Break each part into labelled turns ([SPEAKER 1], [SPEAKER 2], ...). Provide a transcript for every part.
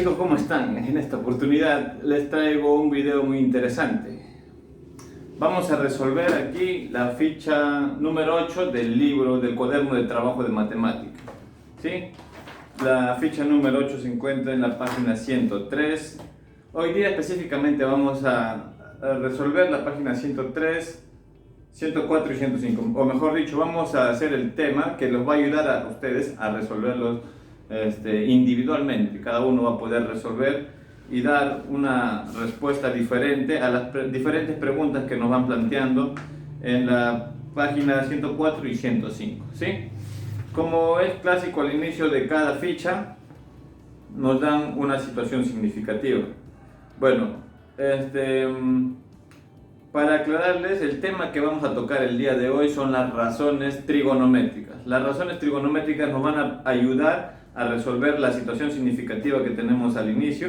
[SPEAKER 1] chicos, ¿cómo están? En esta oportunidad les traigo un video muy interesante. Vamos a resolver aquí la ficha número 8 del libro, del cuaderno de trabajo de matemática. ¿Sí? La ficha número 8 se encuentra en la página 103. Hoy día específicamente vamos a resolver la página 103, 104 y 105. O mejor dicho, vamos a hacer el tema que los va a ayudar a ustedes a resolverlos individualmente. Cada uno va a poder resolver y dar una respuesta diferente a las diferentes preguntas que nos van planteando en la página 104 y 105. ¿Sí? Como es clásico al inicio de cada ficha, nos dan una situación significativa. Bueno, para aclararles, el tema que vamos a tocar el día de hoy son las razones trigonométricas. Las razones trigonométricas nos van a ayudar a resolver la situación significativa que tenemos al inicio,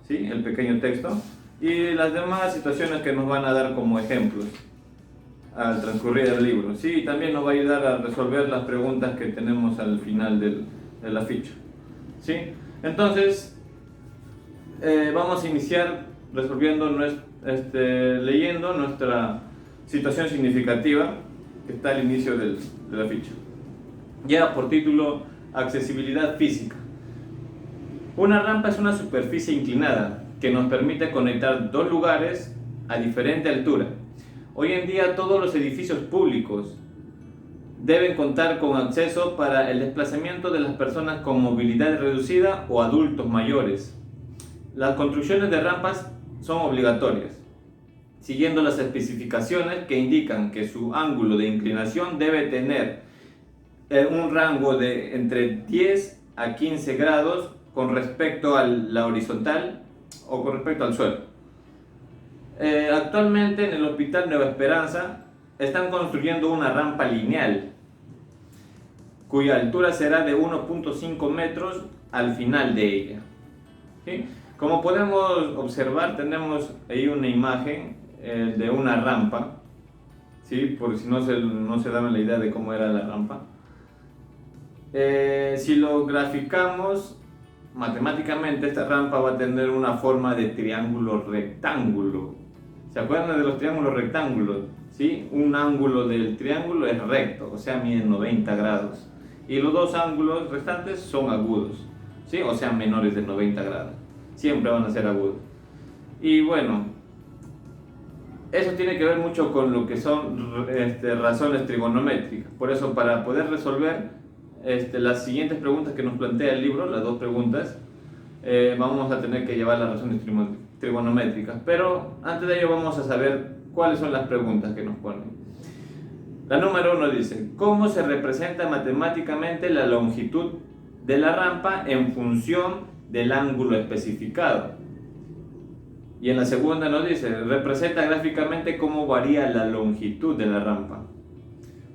[SPEAKER 1] ¿sí? El pequeño texto, y las demás situaciones que nos van a dar como ejemplos al transcurrir el libro. Sí, también nos va a ayudar a resolver las preguntas que tenemos al final de la ficha. ¿Sí? Entonces, vamos a iniciar resolviendo leyendo nuestra situación significativa que está al inicio de la ficha. Lleva por título accesibilidad física. Una rampa es una superficie inclinada que nos permite conectar dos lugares a diferente altura. Hoy en día todos los edificios públicos deben contar con acceso para el desplazamiento de las personas con movilidad reducida o adultos mayores. Las construcciones de rampas son obligatorias, siguiendo las especificaciones que indican que su ángulo de inclinación debe tener un rango de entre 10 a 15 grados con respecto a la horizontal o con respecto al suelo. Actualmente en el Hospital Nueva Esperanza están construyendo una rampa lineal cuya altura será de 1.5 metros al final de ella. ¿Sí? Como podemos observar, tenemos ahí una imagen de una rampa, ¿sí? Por si no se daban la idea de cómo era la rampa. Si lo graficamos matemáticamente, esta rampa va a tener una forma de triángulo rectángulo. ¿Se acuerdan de los triángulos rectángulos? ¿Sí? Un ángulo del triángulo es recto, o sea, mide 90 grados. Y los dos ángulos restantes son agudos, ¿sí? O sea, menores de 90 grados. Siempre van a ser agudos. Y bueno, eso tiene que ver mucho con lo que son razones trigonométricas. Por eso, para poder resolver las siguientes preguntas que nos plantea el libro, las dos preguntas, vamos a tener que llevar las razones trigonométricas. Pero antes de ello vamos a saber cuáles son las preguntas que nos ponen. La número 1 dice: ¿cómo se representa matemáticamente la longitud de la rampa en función del ángulo especificado? Y en la segunda nos dice: representa gráficamente cómo varía la longitud de la rampa.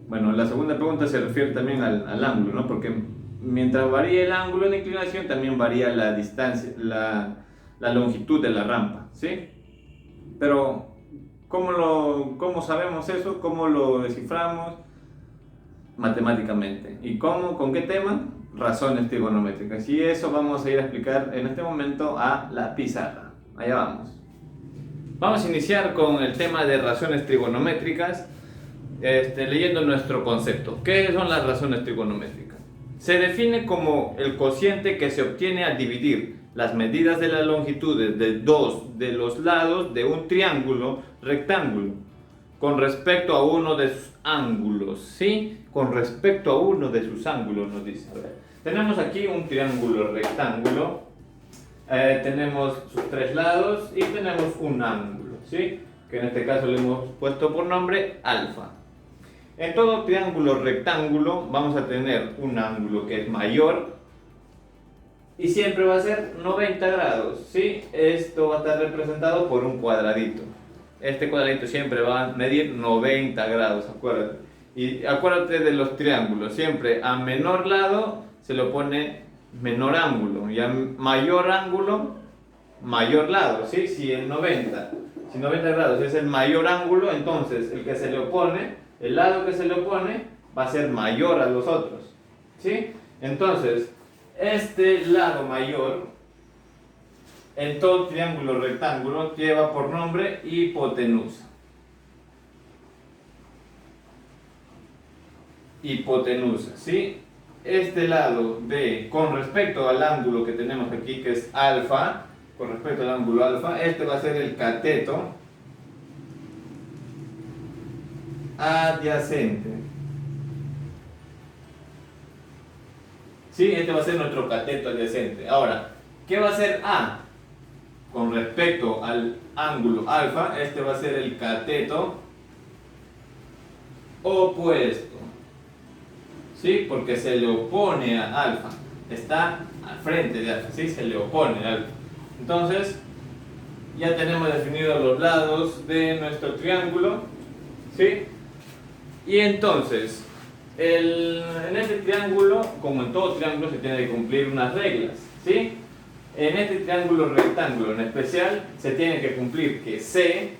[SPEAKER 1] Bueno, la segunda pregunta se refiere también al ángulo, ¿no? Porque mientras varía el ángulo de inclinación, también varía la distancia, la longitud de la rampa, ¿sí? Pero, ¿cómo sabemos eso? ¿Cómo lo desciframos? Matemáticamente. ¿Y cómo? ¿Con qué tema? Razones trigonométricas. Y eso vamos a ir a explicar en este momento a la pizarra. Allá vamos. Vamos a iniciar con el tema de razones trigonométricas. Leyendo nuestro concepto. ¿Qué son las razones trigonométricas? Se define como el cociente que se obtiene al dividir las medidas de las longitudes de dos de los lados de un triángulo rectángulo con respecto a uno de sus ángulos, ¿sí? Con respecto a uno de sus ángulos, nos dice. Tenemos aquí un triángulo rectángulo, tenemos sus tres lados y tenemos un ángulo, ¿sí? Que en este caso le hemos puesto por nombre alfa. En todo triángulo rectángulo vamos a tener un ángulo que es mayor y siempre va a ser 90 grados, ¿sí? Esto va a estar representado por un cuadradito. Este cuadradito siempre va a medir 90 grados, acuérdate. Y acuérdate de los triángulos, siempre a menor lado se le pone menor ángulo y a mayor ángulo, mayor lado, ¿sí? Si 90 grados es el mayor ángulo, entonces el lado que se le opone va a ser mayor a los otros, ¿sí? Entonces, este lado mayor en todo triángulo rectángulo lleva por nombre hipotenusa. Hipotenusa, ¿sí? Este lado con respecto al ángulo que tenemos aquí, que es alfa, con respecto al ángulo alfa, este va a ser el cateto adyacente. ¿Sí? Este va a ser nuestro cateto adyacente. Ahora, ¿qué va a ser A? Con respecto al ángulo alfa, este va a ser el cateto opuesto. ¿Sí? Porque se le opone a alfa. Está al frente de alfa, ¿sí? Se le opone a alfa. Entonces, ya tenemos definidos los lados de nuestro triángulo, ¿sí? Y entonces, en este triángulo, como en todo triángulo, se tiene que cumplir unas reglas, ¿sí? En este triángulo rectángulo en especial, se tiene que cumplir que C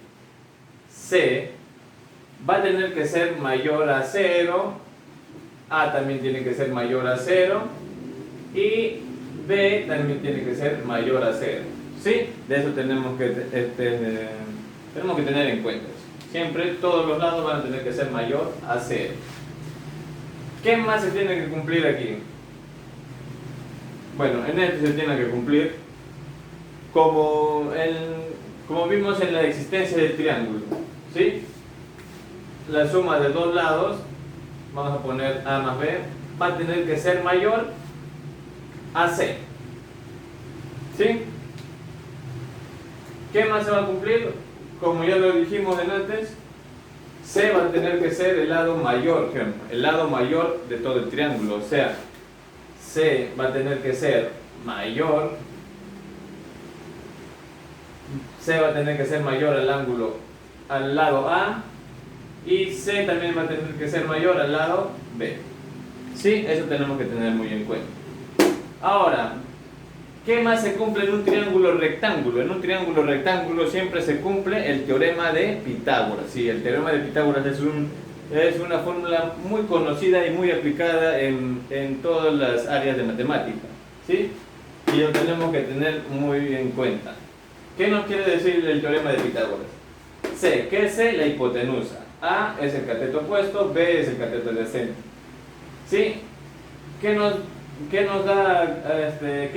[SPEAKER 1] va a tener que ser mayor a 0, A también tiene que ser mayor a 0 y B también tiene que ser mayor a 0, ¿sí? De eso tenemos que tener en cuenta. Siempre todos los lados van a tener que ser mayor a 0. ¿Qué más se tiene que cumplir aquí? Bueno, en este se tiene que cumplir como vimos en la existencia del triángulo, ¿sí? La suma de dos lados, vamos a poner A más B, va a tener que ser mayor a C, ¿sí? ¿Qué más se va a cumplir? Como ya lo dijimos antes, C va a tener que ser el lado mayor, el lado mayor de todo el triángulo, o sea, C va a tener que ser mayor, C va a tener que ser mayor al lado A, y C también va a tener que ser mayor al lado B. ¿Sí? Eso tenemos que tener muy en cuenta. Ahora, ¿qué más se cumple en un triángulo rectángulo? En un triángulo rectángulo siempre se cumple el teorema de Pitágoras. Sí, el teorema de Pitágoras es una fórmula muy conocida y muy aplicada en todas las áreas de matemática, ¿sí? Y lo tenemos que tener muy en cuenta. ¿Qué nos quiere decir el teorema de Pitágoras? C, ¿qué es C? La hipotenusa. A es el cateto opuesto, B es el cateto adyacente. ¿Sí? ¿Qué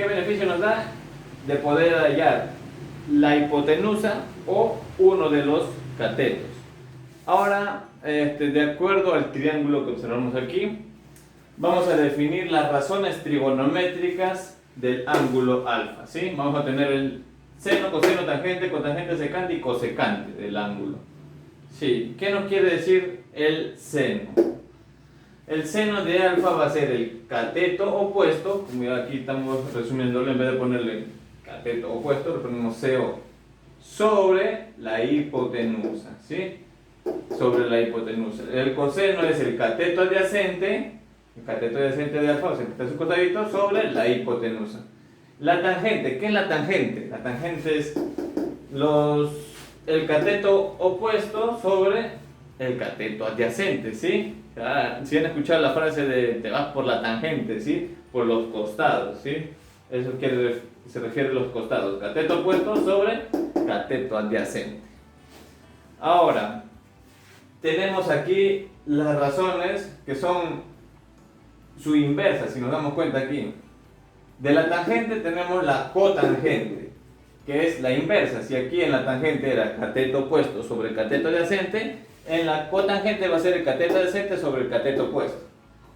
[SPEAKER 1] beneficio nos da? De poder hallar la hipotenusa o uno de los catetos. Ahora, de acuerdo al triángulo que observamos aquí, vamos a definir las razones trigonométricas del ángulo alfa, ¿sí? Vamos a tener el seno, coseno, tangente, cotangente, secante y cosecante del ángulo. Sí, ¿qué nos quiere decir el seno? El seno de alfa va a ser el cateto opuesto, como aquí estamos resumiéndolo, en vez de ponerle cateto opuesto, le ponemos CO, sobre la hipotenusa, ¿sí? Sobre la hipotenusa. El coseno es el cateto adyacente de alfa, o sea, que está a su costadito, sobre la hipotenusa. La tangente, ¿qué es la tangente? La tangente es el cateto opuesto sobre el cateto adyacente, ¿sí? Si han escuchado la frase de te vas por la tangente, ¿sí? Por los costados, ¿sí? Eso se refiere a los costados. Cateto opuesto sobre cateto adyacente. Ahora, tenemos aquí las razones que son su inversa, si nos damos cuenta aquí. De la tangente tenemos la cotangente, que es la inversa. Si aquí en la tangente era cateto opuesto sobre el cateto adyacente, en la cotangente va a ser el cateto adyacente sobre el cateto opuesto.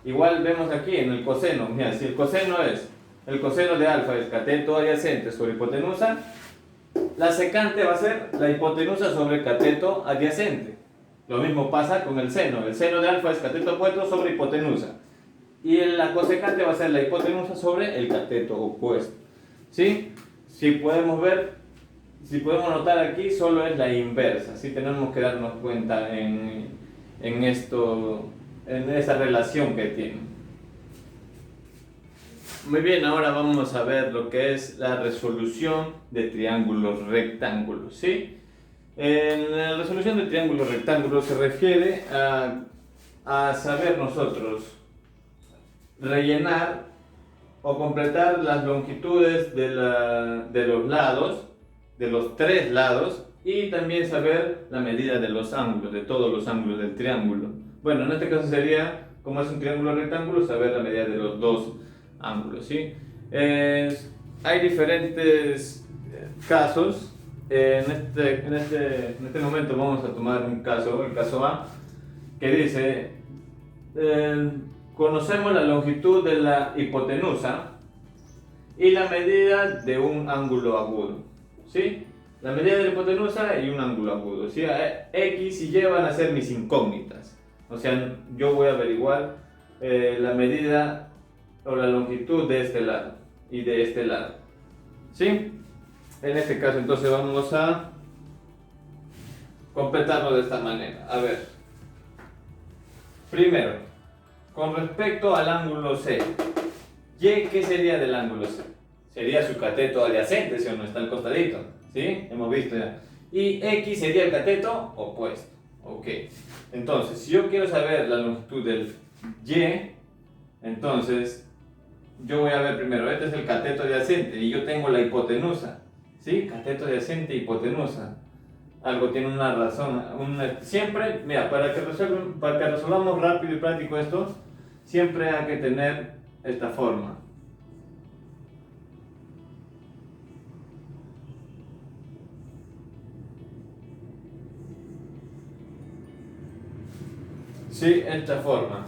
[SPEAKER 1] Igual vemos aquí en el coseno, mira, si el coseno de alfa es cateto adyacente sobre hipotenusa, la secante va a ser la hipotenusa sobre el cateto adyacente. Lo mismo pasa con el seno de alfa es cateto opuesto sobre hipotenusa. Y la cosecante va a ser la hipotenusa sobre el cateto opuesto. ¿Sí? Si podemos notar aquí, solo es la inversa. ¿Sí? Tenemos que darnos cuenta en esa relación que tienen. Muy bien, ahora vamos a ver lo que es la resolución de triángulos rectángulos, ¿sí? En la resolución de triángulos rectángulos se refiere a saber nosotros rellenar o completar las longitudes de los lados, de los tres lados, y también saber la medida de los ángulos, de todos los ángulos del triángulo. Bueno, en este caso sería, como es un triángulo rectángulo, saber la medida de los dos ángulos, ¿sí? Hay diferentes casos. En este momento vamos a tomar un caso, el caso A, que dice, conocemos la longitud de la hipotenusa y la medida de un ángulo agudo, ¿sí? La medida de la hipotenusa y un ángulo agudo, ¿sí? X y Y van a ser mis incógnitas, o sea, yo voy a averiguar la medida o la longitud de este lado y de este lado, ¿sí? En este caso entonces vamos a completarlo de esta manera. A ver, primero, con respecto al ángulo C, ¿Y qué sería del ángulo C? Sería su cateto adyacente, ¿sí o no? Está al costadito, ¿sí? Hemos visto ya. Y X sería el cateto opuesto, ok. Entonces, si yo quiero saber la longitud del Y, entonces yo voy a ver primero, este es el cateto adyacente y yo tengo la hipotenusa, ¿sí? Cateto adyacente e hipotenusa. Algo tiene una razón. Siempre, mira, para que resolvamos rápido y práctico esto, siempre hay que tener esta forma. Sí, esta forma.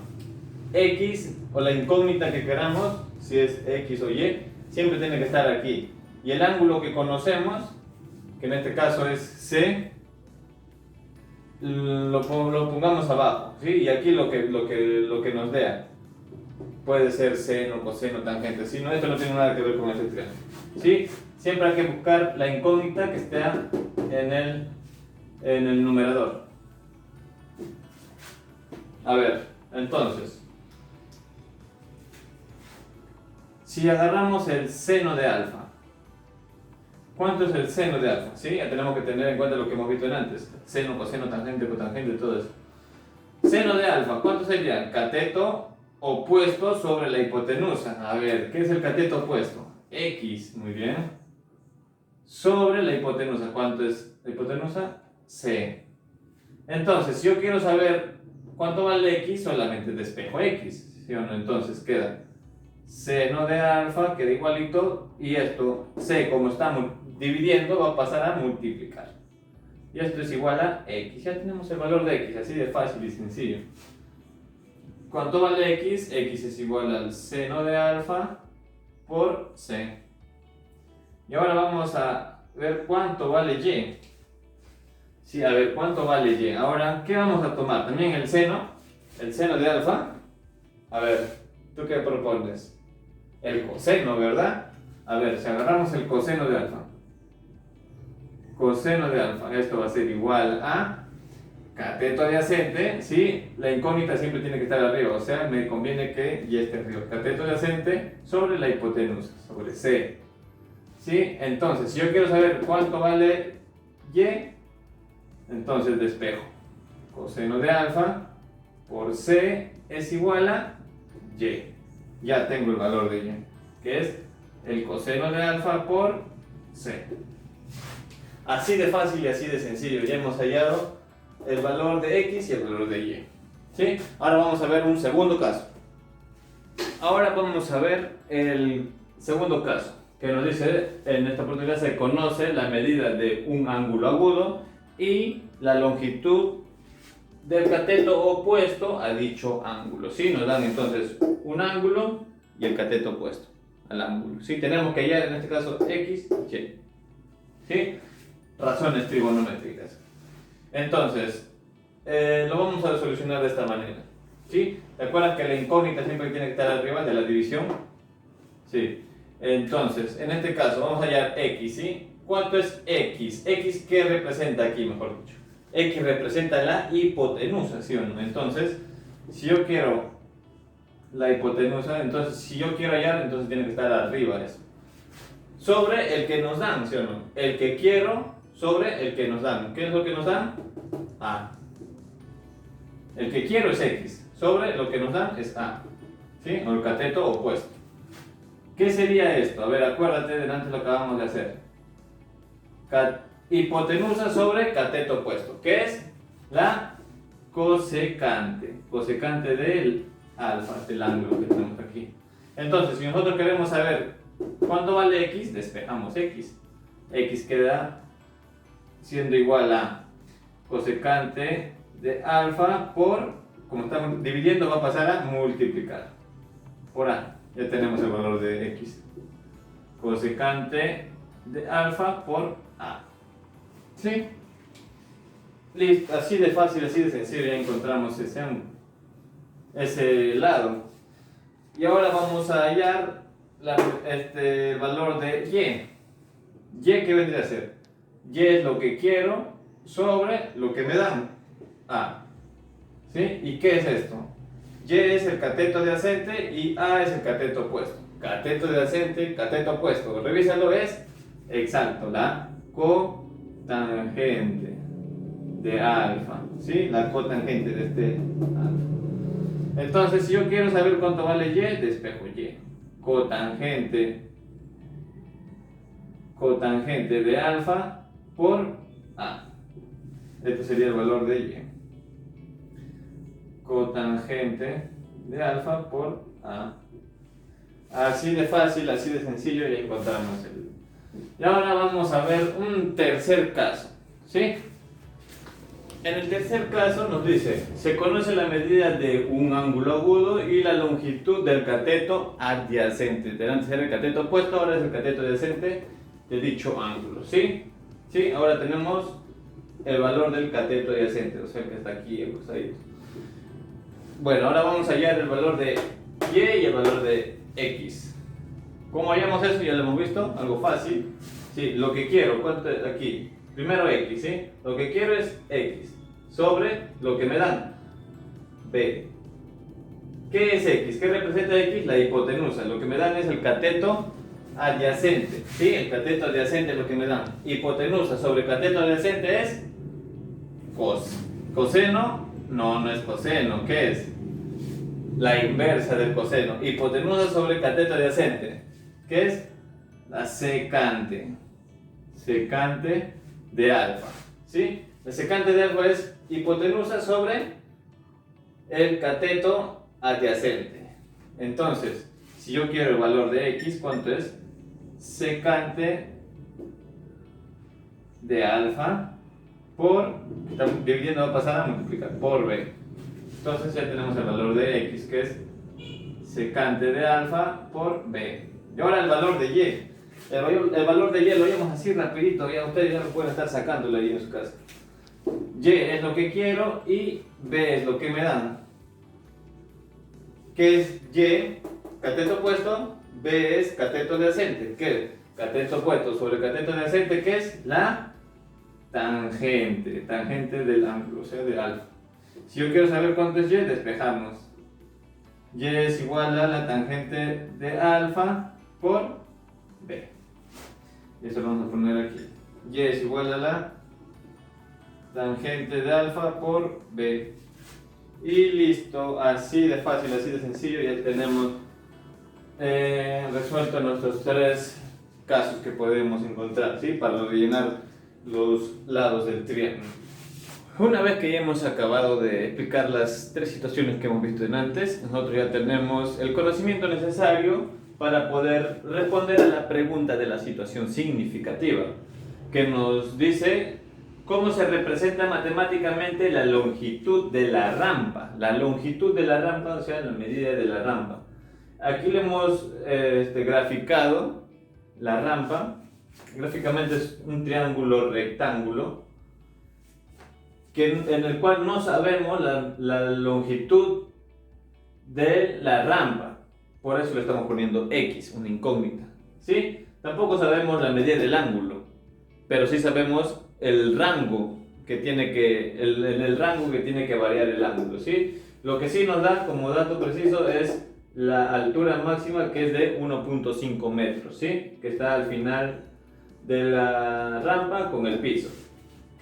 [SPEAKER 1] X o la incógnita que queramos, si es X o Y, siempre tiene que estar aquí. Y el ángulo que conocemos, que en este caso es C, lo pongamos abajo, ¿sí? Y aquí lo que nos dé. Puede ser seno, coseno, tangente, ¿sí? No, esto no tiene nada que ver con este triángulo, ¿sí? Siempre hay que buscar la incógnita que esté en el numerador. A ver, entonces, si agarramos el seno de alfa, ¿cuánto es el seno de alfa? ¿Sí? Ya tenemos que tener en cuenta lo que hemos visto antes. Seno, coseno, tangente, cotangente, todo eso. Seno de alfa, ¿cuánto sería? Cateto opuesto sobre la hipotenusa. A ver, ¿qué es el cateto opuesto? X, muy bien. Sobre la hipotenusa, ¿cuánto es la hipotenusa? C. Entonces, si yo quiero saber cuánto vale X, solamente despejo X, ¿sí o no? Entonces queda seno de alfa, queda igualito, y esto, C, como estamos dividiendo, va a pasar a multiplicar. Y esto es igual a X. Ya tenemos el valor de X, así de fácil y sencillo. ¿Cuánto vale X? X es igual al seno de alfa por C. Y ahora vamos a ver cuánto vale Y. Sí, a ver, ¿cuánto vale Y? Ahora, ¿qué vamos a tomar? También el seno de alfa. A ver, ¿tú qué propones? El coseno, ¿verdad? A ver, si agarramos el coseno de alfa. Coseno de alfa, esto va a ser igual a cateto adyacente, ¿sí? La incógnita siempre tiene que estar arriba, o sea, me conviene que Y esté arriba. Cateto adyacente sobre la hipotenusa, sobre C. ¿Sí? Entonces, si yo quiero saber cuánto vale Y, entonces despejo. Coseno de alfa por C es igual a Y. Ya tengo el valor de Y, que es el coseno de alfa por C. Así de fácil y así de sencillo. Ya hemos hallado el valor de X y el valor de Y. ¿Sí? Ahora vamos a ver un segundo caso. Ahora vamos a ver el segundo caso, que nos dice, en esta oportunidad se conoce la medida de un ángulo agudo y la longitud del cateto opuesto a dicho ángulo. ¿Sí? Nos dan entonces un ángulo y el cateto opuesto al ángulo. ¿Sí? Tenemos que hallar en este caso X y Y. ¿Sí? Razones trigonométricas. Entonces, lo vamos a solucionar de esta manera. ¿Sí? ¿Recuerdan que la incógnita siempre tiene que estar arriba de la división? Sí. Entonces, en este caso vamos a hallar X, ¿sí? ¿Cuánto es X? ¿X qué representa aquí, mejor dicho? X representa la hipotenusa, ¿sí o no? Entonces, si yo quiero la hipotenusa, entonces si yo quiero hallar, entonces tiene que estar arriba eso. Sobre el que nos dan, ¿sí o no? El que quiero sobre el que nos dan. ¿Qué es lo que nos dan? A. El que quiero es X. Sobre lo que nos dan es A. ¿Sí? O el cateto opuesto. ¿Qué sería esto? A ver, acuérdate, delante lo acabamos de hacer. Hipotenusa sobre cateto opuesto, que es la cosecante. Cosecante del alfa, del ángulo que tenemos aquí. Entonces, si nosotros queremos saber cuánto vale x, despejamos x. X queda siendo igual a cosecante de alfa por, como estamos dividiendo, va a pasar a multiplicar por a. Ya tenemos el valor de x. Cosecante de alfa por a. ¿Sí? Listo, así de fácil, así de sencillo, ya encontramos ese lado. Y ahora vamos a hallar el valor de y. ¿Y qué vendría a ser? Y es lo que quiero sobre lo que me dan. A. ¿Sí? ¿Y qué es esto? Y es el cateto adyacente y A es el cateto opuesto. Cateto adyacente, cateto opuesto. Revísalo, es exacto, la cotangente de alfa. ¿Sí? La cotangente de este alfa. Entonces, si yo quiero saber cuánto vale y, despejo y. Cotangente de alfa por a. Este sería el valor de y. Cotangente de alfa por a. Así de fácil, así de sencillo, ya encontramos el. Y ahora vamos a ver un tercer caso. ¿Sí? En el tercer caso nos dice, se conoce la medida de un ángulo agudo y la longitud del cateto adyacente. Antes era el cateto opuesto, ahora es el cateto adyacente de dicho ángulo. ¿Sí? ¿Sí? Ahora tenemos el valor del cateto adyacente, o sea que está aquí ahí. Bueno, ahora vamos a hallar el valor de y el valor de x. ¿Cómo hallamos eso? Ya lo hemos visto, algo fácil. Sí, lo que quiero, ¿cuánto es aquí? Primero x, ¿sí? Lo que quiero es x sobre lo que me dan, b. ¿Qué es x? ¿Qué representa x? La hipotenusa. Lo que me dan es el cateto adyacente, ¿sí? El cateto adyacente es lo que me dan. Hipotenusa sobre cateto adyacente es coseno. No es coseno. ¿Qué es? La inversa del coseno. Hipotenusa sobre cateto adyacente. ¿Qué es? La secante. Secante de alfa. ¿Sí? La secante de alfa es hipotenusa sobre el cateto adyacente. Entonces, si yo quiero el valor de x, ¿cuánto es? Secante de alfa por, estamos dividiendo, va a pasar a multiplicar, por b. Entonces ya tenemos el valor de x, que es secante de alfa por b. Y ahora el valor de y. El valor de y lo llevamos así rapidito, ya ustedes ya lo pueden estar sacándolo ahí en su casa. Y es lo que quiero y b es lo que me dan. ¿Qué es y? Cateto opuesto, b es cateto adyacente. ¿Qué es? Cateto opuesto sobre cateto adyacente, ¿qué es? La tangente del ángulo, o sea, de alfa. Si yo quiero saber cuánto es y, despejamos. Y es igual a la tangente de alfa por b. Y eso lo vamos a poner aquí. Y es igual a la tangente de alfa por b. Y listo, así de fácil, así de sencillo, ya tenemos resuelto nuestros tres casos que podemos encontrar, ¿sí? Para rellenar los lados del triángulo. Una vez que ya hemos acabado de explicar las tres situaciones que hemos visto en antes, nosotros ya tenemos el conocimiento necesario para poder responder a la pregunta de la situación significativa, que nos dice cómo se representa matemáticamente la longitud de la rampa. La longitud de la rampa, o sea, la medida de la rampa. Aquí le hemos graficado la rampa. Gráficamente es un triángulo rectángulo en el cual no sabemos la longitud de la rampa. Por eso le estamos poniendo X, una incógnita. ¿Sí? Tampoco sabemos la medida del ángulo, pero sí sabemos el rango que tiene que, el rango que tiene que variar el ángulo. ¿Sí? Lo que sí nos da como dato preciso es la altura máxima, que es de 1.5 metros, ¿sí? Que está al final de la rampa con el piso.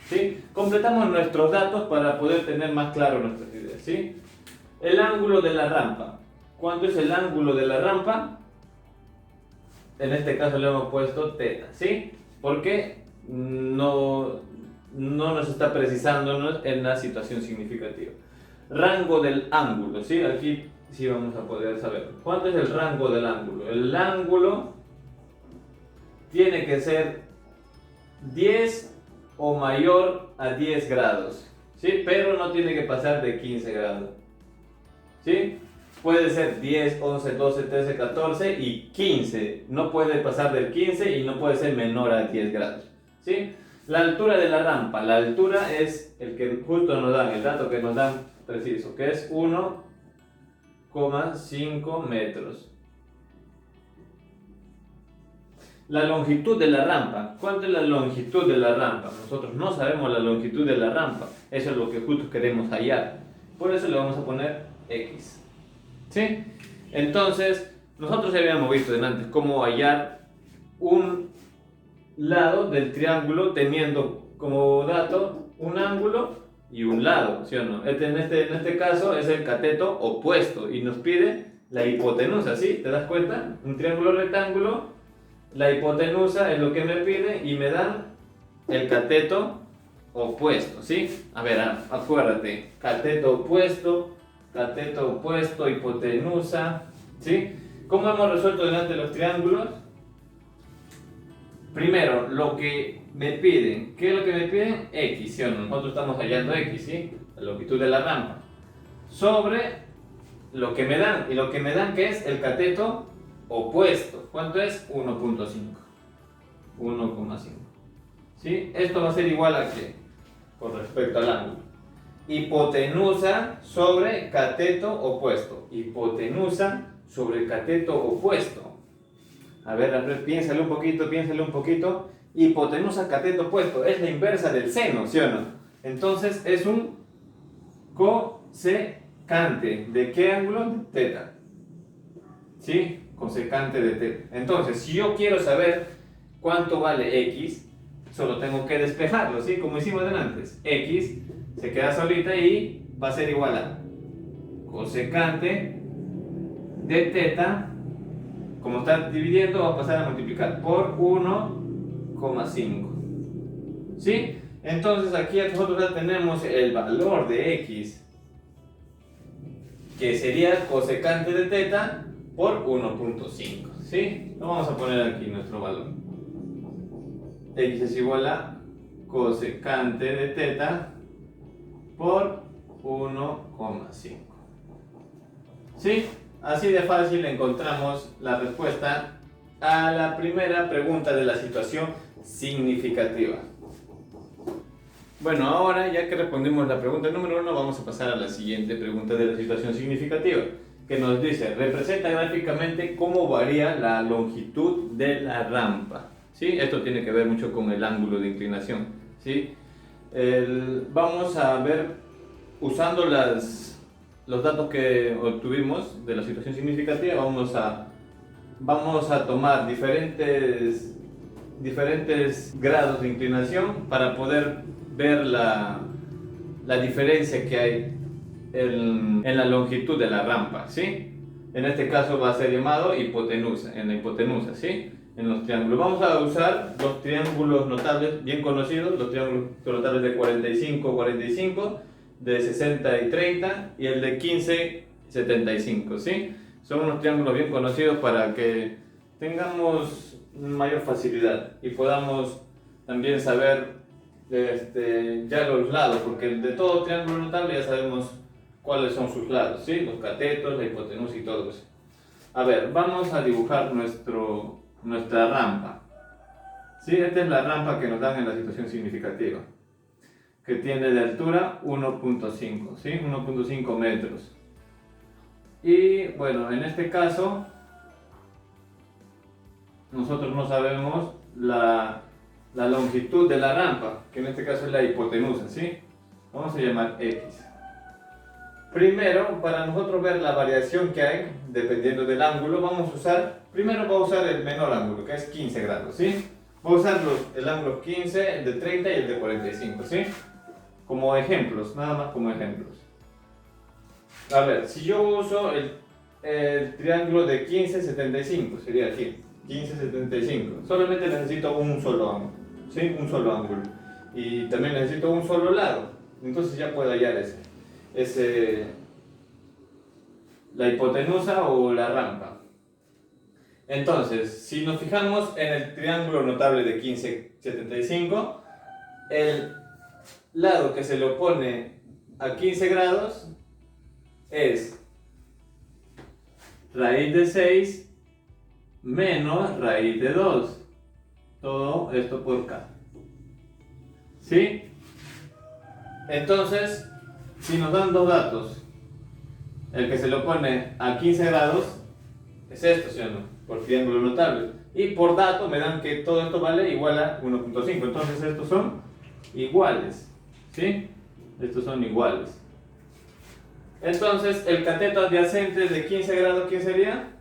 [SPEAKER 1] ¿Sí? Completamos nuestros datos para poder tener más claro nuestras ideas. ¿Sí? El ángulo de la rampa. ¿Cuánto es el ángulo de la rampa? en este caso le hemos puesto teta, ¿sí? Porque no nos está precisándonos en la situación significativa. Rango del ángulo, ¿sí? Aquí sí vamos a poder saber. ¿Cuánto es el rango del ángulo? El ángulo tiene que ser 10 o mayor a 10 grados, ¿sí? Pero no tiene que pasar de 15 grados, ¿sí? Puede ser 10, 11, 12, 13, 14 y 15. No puede pasar del 15 y no puede ser menor a 10 grados, ¿sí? La altura de la rampa. La altura es el que justo nos dan, el dato que nos dan preciso, que es 1,5 metros. La longitud de la rampa. ¿Cuánto es la longitud de la rampa? Nosotros no sabemos la longitud de la rampa. Eso es lo que justo queremos hallar. Por eso le vamos a poner X. ¿Sí? Entonces, nosotros ya habíamos visto antes cómo hallar un lado del triángulo teniendo como dato un ángulo y un lado, ¿sí o no? En este caso es el cateto opuesto y nos pide la hipotenusa, ¿sí? ¿Te das cuenta? Un triángulo rectángulo, la hipotenusa es lo que me pide y me dan el cateto opuesto, ¿sí? A ver, acuérdate, cateto opuesto, hipotenusa, ¿sí? ¿Cómo hemos resuelto delante los triángulos? Primero, lo que me piden, ¿qué es lo que me piden? X, ¿sí o no? Nosotros estamos hallando X, ¿sí? La longitud de la rampa. Sobre lo que me dan, y lo que me dan que es el cateto opuesto. ¿Cuánto es? 1,5. 1,5. ¿Sí? Esto va a ser igual a ¿qué? Con respecto al ángulo. Hipotenusa sobre cateto opuesto. Hipotenusa sobre cateto opuesto. A ver, piénsale un poquito. Hipotenusa, cateto opuesto. Es la inversa del seno, ¿sí o no? Entonces es un cosecante. ¿De qué ángulo? De teta. ¿Sí? Cosecante de teta. Entonces, si yo quiero saber cuánto vale X, solo tengo que despejarlo, ¿sí? Como hicimos antes. X se queda solita y va a ser igual a cosecante de teta. Como está dividiendo, va a pasar a multiplicar por 1,5. ¿Sí? Entonces aquí nosotros ya tenemos el valor de X, que sería cosecante de teta por 1,5. ¿Sí? Lo vamos a poner aquí nuestro valor. X es igual a cosecante de teta por 1,5. ¿Sí? Así de fácil encontramos la respuesta a la primera pregunta de la situación significativa. Bueno, ahora ya que respondimos la pregunta número 1, vamos a pasar a la siguiente pregunta de la situación significativa, que nos dice, representa gráficamente cómo varía la longitud de la rampa. ¿Sí? Esto tiene que ver mucho con el ángulo de inclinación. ¿Sí? Vamos a ver, usando los datos que obtuvimos de la situación significativa, vamos a tomar diferentes grados de inclinación para poder ver la diferencia que hay en la longitud de la rampa, ¿sí? En este caso va a ser llamado hipotenusa, en la hipotenusa, ¿sí? En los triángulos. Vamos a usar los triángulos notables bien conocidos, los triángulos notables de 45-45, de 60 y 30 y el de 15-75, ¿sí? Son unos triángulos bien conocidos para que tengamos mayor facilidad y podamos también saber ya los lados, porque de todo triángulo notable ya sabemos cuáles son sus lados, ¿sí? Los catetos, la hipotenusa y todo eso. A ver, vamos a dibujar nuestra rampa. ¿Sí? Esta es la rampa que nos dan en la situación significativa, que tiene de altura 1,5, ¿sí? 1,5 metros. Y bueno, en este caso nosotros no sabemos la longitud de la rampa, que en este caso es la hipotenusa, ¿sí? Vamos a llamar X. Primero, para nosotros ver la variación que hay, dependiendo del ángulo, primero voy a usar el menor ángulo, que es 15 grados, ¿sí? Voy a usar el ángulo 15, el de 30 y el de 45, ¿sí? Como ejemplos, nada más como ejemplos. A ver, si yo uso el triángulo de 15-75, sería aquí. 1575. Solamente necesito un solo ángulo, ¿sí? Un solo ángulo. Y también necesito un solo lado. Entonces ya puedo hallar la hipotenusa o la rampa. Entonces, si nos fijamos en el triángulo notable de 1575, el lado que se le opone a 15 grados es raíz de 6 menos raíz de 2. Todo esto por K. ¿Sí? Entonces, si nos dan dos datos, el que se le opone a 15 grados es esto, ¿sí o no? Por triángulo notable. Y por dato me dan que todo esto vale igual a 1.5. Entonces estos son iguales. ¿Sí? Estos son iguales. Entonces, el cateto adyacente de 15 grados, ¿qué sería?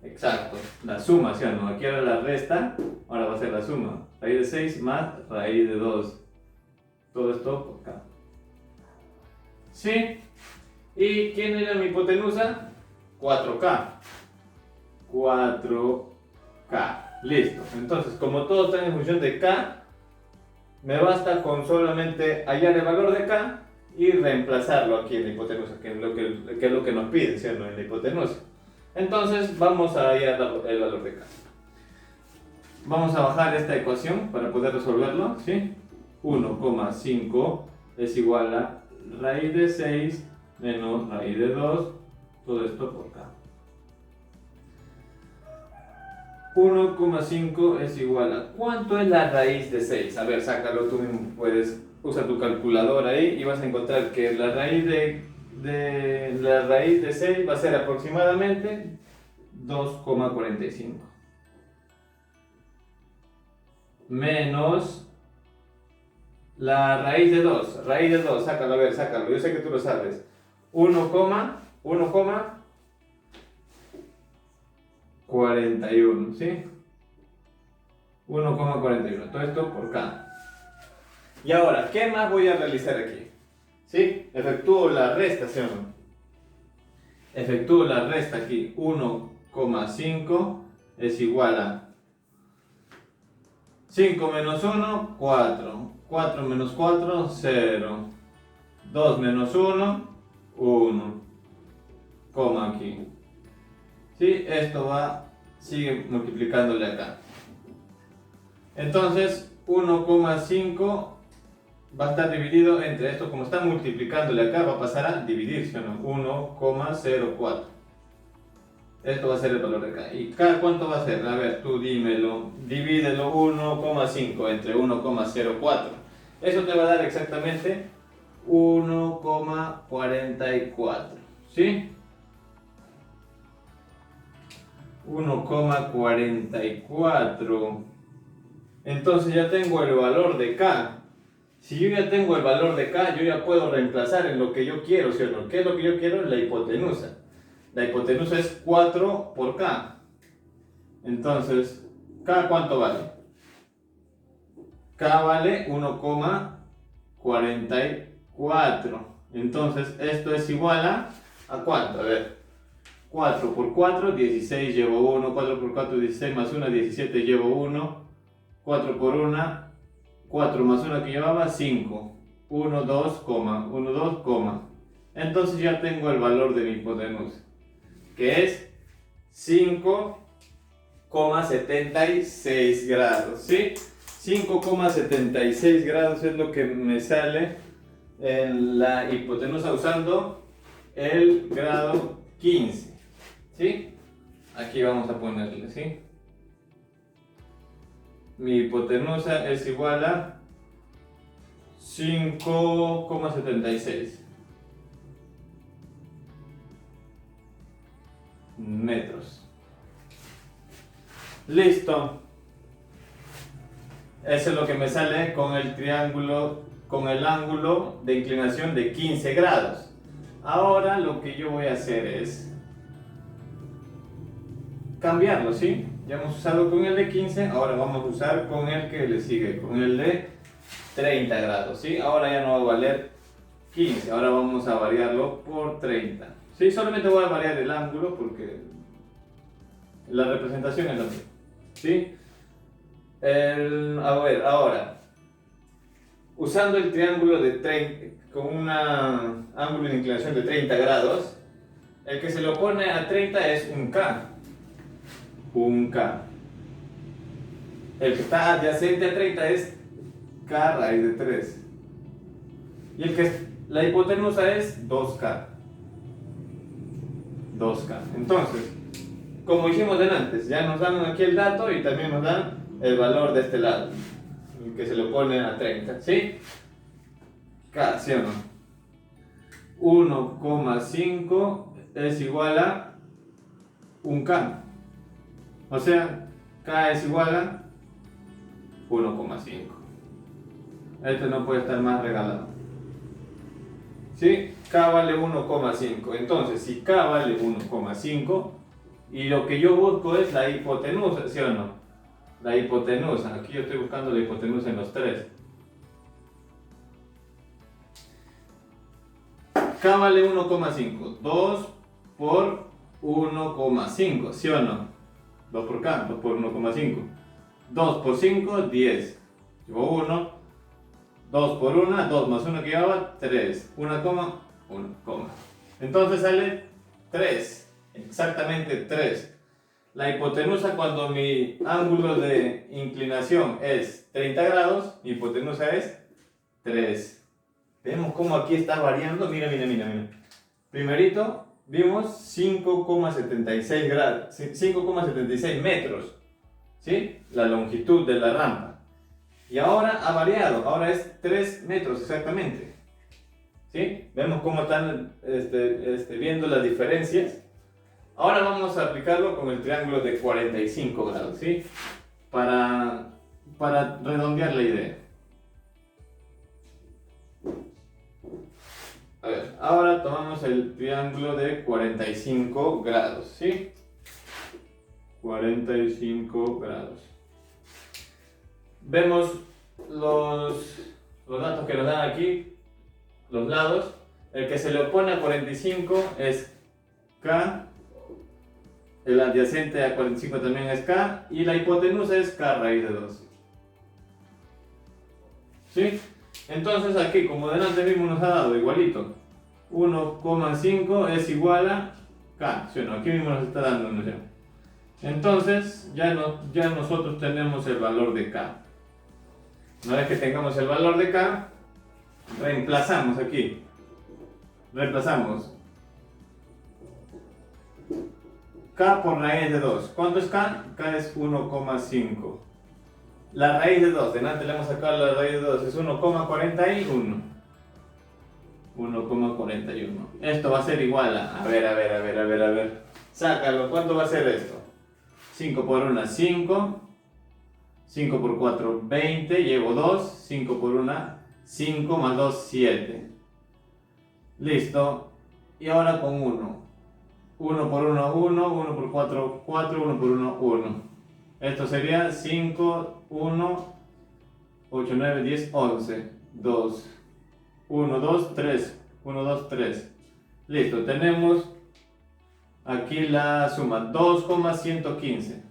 [SPEAKER 1] Exacto, la suma, ¿sí o no? Aquí era la resta, ahora va a ser la suma. Raíz de 6 más raíz de 2. Todo esto por acá. ¿Sí? ¿Y quién era mi hipotenusa? 4K. 4K. Listo. Entonces, como todo está en función de K, me basta con solamente hallar el valor de K y reemplazarlo aquí en la hipotenusa, que es lo que nos pide, ¿sí o no? En la hipotenusa. Entonces, vamos a hallar el valor de K. Vamos a bajar esta ecuación para poder resolverlo, ¿sí? 1,5 es igual a raíz de 6 menos raíz de 2, todo esto por K. 1,5 es igual a... ¿Cuánto es la raíz de 6? A ver, sácalo tú mismo, puedes, usa tu calculadora ahí y vas a encontrar que la raíz de 6 va a ser aproximadamente 2,45. Menos la raíz de 2. Raíz de 2, sácalo, a ver, sácalo. Yo sé que tú lo sabes. 1,41, ¿sí? 1,41. Todo esto por K. Y ahora, ¿qué más voy a realizar aquí? ¿Sí? Efectúo la resta, ¿sí o no? Efectúo la resta aquí. 1,5 es igual a 5 menos 1, 4. 4 menos 4, 0. 2 menos 1, 1. Coma aquí. ¿Sí? Esto sigue multiplicándole acá. Entonces, 1,5 va a estar dividido entre esto. Como está multiplicándole acá, va a pasar a dividirse, ¿no? 1,04. Esto va a ser el valor de K. ¿Y K cuánto va a ser? A ver, tú dímelo. Divídelo 1,5 entre 1,04. Eso te va a dar exactamente 1,44. ¿Sí? 1,44. Entonces ya tengo el valor de K. Si yo ya tengo el valor de K, yo ya puedo reemplazar en lo que yo quiero, ¿sí o no? ¿Qué es lo que yo quiero? La hipotenusa. La hipotenusa es 4 por K. Entonces, ¿K cuánto vale? K vale 1,44. Entonces, esto es igual ¿a cuánto? A ver. 4 por 4, 16 llevo 1. 4 por 4, 16 más 1, 17 llevo 1. 4 por 1, 4 más 1 que llevaba, 5. 1, 2, 1, 2, entonces ya tengo el valor de mi hipotenusa, que es 5,76 grados, ¿sí? 5,76 grados es lo que me sale en la hipotenusa usando el grado 15, ¿sí? Aquí vamos a ponerle, ¿sí? Mi hipotenusa es igual a 5,76 metros. Listo. Eso es lo que me sale con el triángulo, con el ángulo de inclinación de 15 grados. Ahora lo que yo voy a hacer es cambiarlo, ¿sí? Ya hemos usado con el de 15, ahora vamos a usar con el que le sigue, con el de 30 grados, ¿sí? Ahora ya no va a valer 15, ahora vamos a variarlo por 30. Sí, solamente voy a variar el ángulo porque La representación es la misma. ¿Sí? A ver, ahora, usando el triángulo de 30, con un ángulo de inclinación de 30 grados, el que se lo pone a 30 es un K. Un K. El que está adyacente a 30 es K raíz de 3. Y la hipotenusa es 2K. 2K. Entonces, como hicimos antes, ya nos dan aquí el dato y también nos dan el valor de este lado, el que se lo pone a 30, ¿sí? K, ¿sí o no? 1,5 es igual a 1K. O sea, K es igual a 1,5. Esto no puede estar más regalado. ¿Sí? K vale 1,5. Entonces, si K vale 1,5 y lo que yo busco es la hipotenusa, ¿sí o no? La hipotenusa. Aquí yo estoy buscando la hipotenusa en los tres. K vale 1,5. 2 por 1,5, ¿sí o no? 2 por K, 2 por 1,5. 2 por 5, 10. Llevo 1. 2 por 1, 2 más 1 que llevaba, 3. 1, 1, entonces sale 3. Exactamente 3. La hipotenusa, cuando mi ángulo de inclinación es 30 grados, mi hipotenusa es 3. Vemos cómo aquí está variando. Mira. Primerito vimos 5,76 grados, 5,76 metros, ¿sí? La longitud de la rampa. Y ahora ha variado, ahora es 3 metros exactamente. ¿Sí? Vemos cómo están viendo las diferencias. Ahora vamos a aplicarlo con el triángulo de 45 grados, ¿sí? Para redondear la idea. A ver, ahora tomamos el triángulo de 45 grados, ¿sí? 45 grados. Vemos los datos que nos dan aquí, los lados. El que se le opone a 45 es K, el adyacente a 45 también es K, y la hipotenusa es K raíz de 2. ¿Sí? Entonces aquí, como delante mismo nos ha dado igualito, 1,5 es igual a K, ¿sí o no? Aquí mismo nos está dando, ¿no? Entonces ya nosotros tenemos el valor de K. Una vez que tengamos el valor de K, reemplazamos aquí. Reemplazamos K por raíz de 2. ¿Cuánto es K? K es 1,5. La raíz de 2, delante le hemos sacado la raíz de 2, es 1,41. 1,41. Esto va a ser igual a ver. Sácalo, ¿cuánto va a ser esto? 5 por 1, 5. 5 por 4, 20, llevo 2, 5 por 1, 5 más 2, 7. Listo. Y ahora con 1. 1 por 1, 1, 1 por 4, 4, 1 por 1, 1. Esto sería 5, 1, 8, 9, 10, 11, 2, 1, 2, 3, 1, 2, 3. Listo, tenemos aquí la suma, 2,115.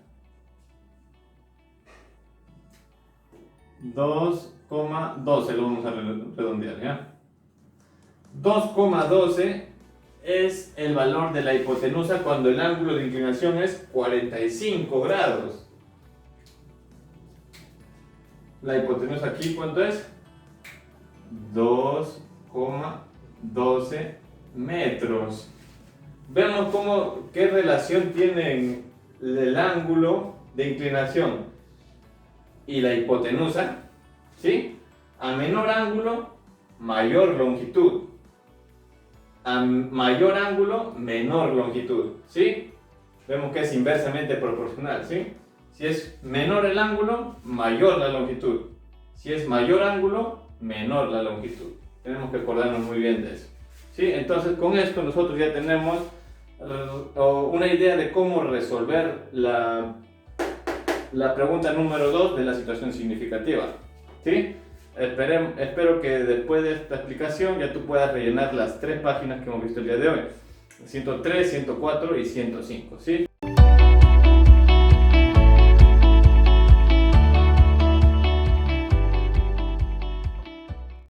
[SPEAKER 1] 2,12 lo vamos a redondear, ¿ya? 2,12 es el valor de la hipotenusa cuando el ángulo de inclinación es 45 grados. La hipotenusa aquí, ¿cuánto es? 2,12 metros. Vemos qué relación tienen el ángulo de inclinación y la hipotenusa, ¿sí? A menor ángulo, mayor longitud. A mayor ángulo, menor longitud, ¿sí? Vemos que es inversamente proporcional, ¿sí? Si es menor el ángulo, mayor la longitud. Si es mayor ángulo, menor la longitud. Tenemos que acordarnos muy bien de eso, ¿sí? Entonces, con esto nosotros ya tenemos una idea de cómo resolver la pregunta número 2 de la situación significativa, ¿sí? Espero que después de esta explicación ya tú puedas rellenar las 3 páginas que hemos visto el día de hoy: 103, 104 y 105, ¿sí?